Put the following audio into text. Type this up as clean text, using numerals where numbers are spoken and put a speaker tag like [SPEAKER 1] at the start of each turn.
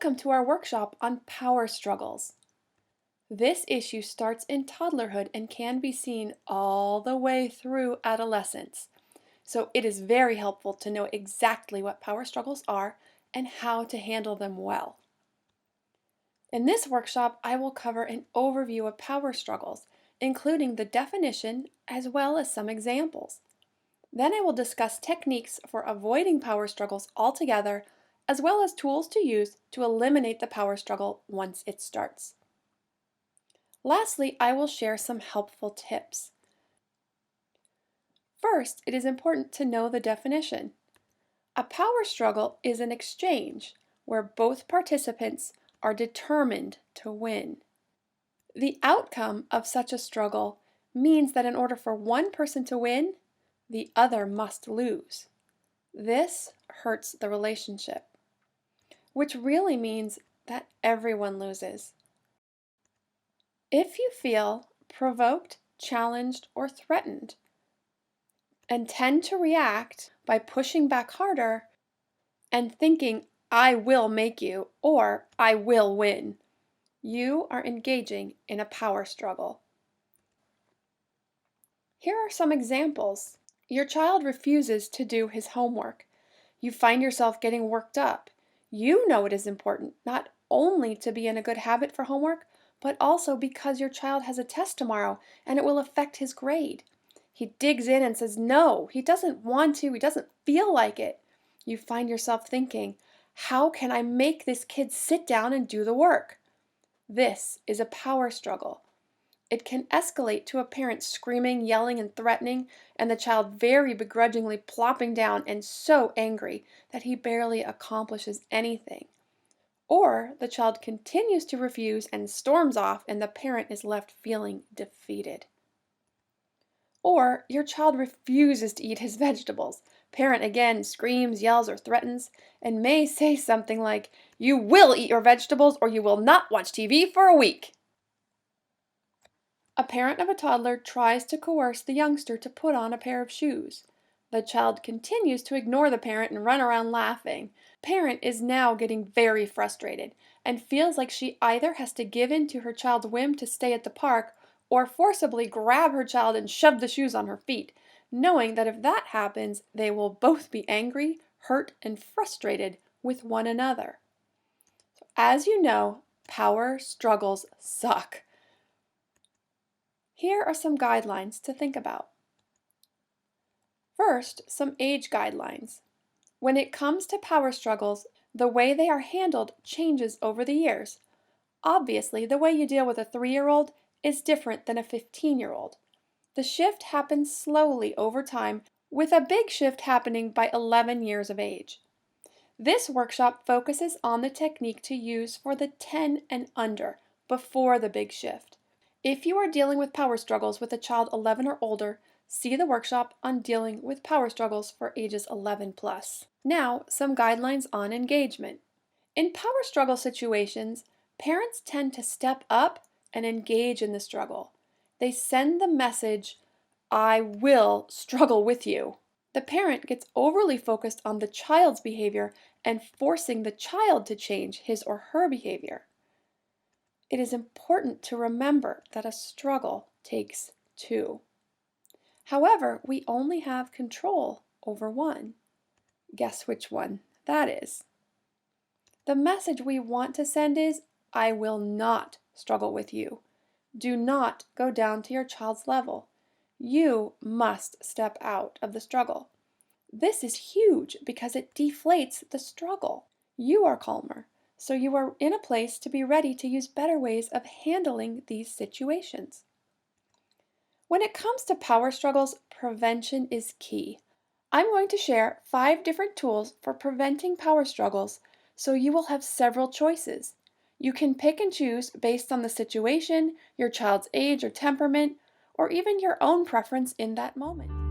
[SPEAKER 1] Welcome to our workshop on power struggles. This issue starts in toddlerhood and can be seen all the way through adolescence. So it is very helpful to know exactly what power struggles are and how to handle them well. In this workshop, I will cover an overview of power struggles, including the definition as well as some examples. Then I will discuss techniques for avoiding power struggles altogether, as well as tools to use to eliminate the power struggle once it starts. Lastly, I will share some helpful tips. First, it is important to know the definition. A power struggle is an exchange where both participants are determined to win. The outcome of such a struggle means that in order for one person to win, the other must lose. This hurts the relationship, which really means that everyone loses. If you feel provoked, challenged, or threatened, and tend to react by pushing back harder and thinking, I will make you, or I will win, you are engaging in a power struggle. Here are some examples. Your child refuses to do his homework. You find yourself getting worked up. You know it is important not only to be in a good habit for homework, but also because your child has a test tomorrow and it will affect his grade. He digs in and says no, he doesn't want to, he doesn't feel like it. You find yourself thinking, how can I make this kid sit down and do the work? This is a power struggle. It can escalate to a parent screaming, yelling, and threatening, and the child very begrudgingly plopping down and so angry that he barely accomplishes anything. Or the child continues to refuse and storms off, and the parent is left feeling defeated. Or your child refuses to eat his vegetables. Parent again screams, yells, or threatens, and may say something like, "You will eat your vegetables or you will not watch TV for a week." A parent of a toddler tries to coerce the youngster to put on a pair of shoes. The child continues to ignore the parent and run around laughing. Parent is now getting very frustrated and feels like she either has to give in to her child's whim to stay at the park or forcibly grab her child and shove the shoes on her feet, knowing that if that happens, they will both be angry, hurt, and frustrated with one another. As you know, power struggles suck. Here are some guidelines to think about. First, some age guidelines. When it comes to power struggles, the way they are handled changes over the years. Obviously, the way you deal with a 3-year-old is different than a 15-year-old. The shift happens slowly over time, with a big shift happening by 11 years of age. This workshop focuses on the technique to use for the 10 and under, before the big shift. If you are dealing with power struggles with a child 11 or older, see the workshop on dealing with power struggles for ages 11 plus. Now, some guidelines on engagement. In power struggle situations, parents tend to step up and engage in the struggle. They send the message, I will struggle with you. The parent gets overly focused on the child's behavior and forcing the child to change his or her behavior. It is important to remember that a struggle takes two. However, we only have control over one. Guess which one that is? The message we want to send is, I will not struggle with you. Do not go down to your child's level. You must step out of the struggle. This is huge because it deflates the struggle. You are calmer, so you are in a place to be ready to use better ways of handling these situations. When it comes to power struggles, prevention is key. I'm going to share 5 different tools for preventing power struggles, so you will have several choices. You can pick and choose based on the situation, your child's age or temperament, or even your own preference in that moment.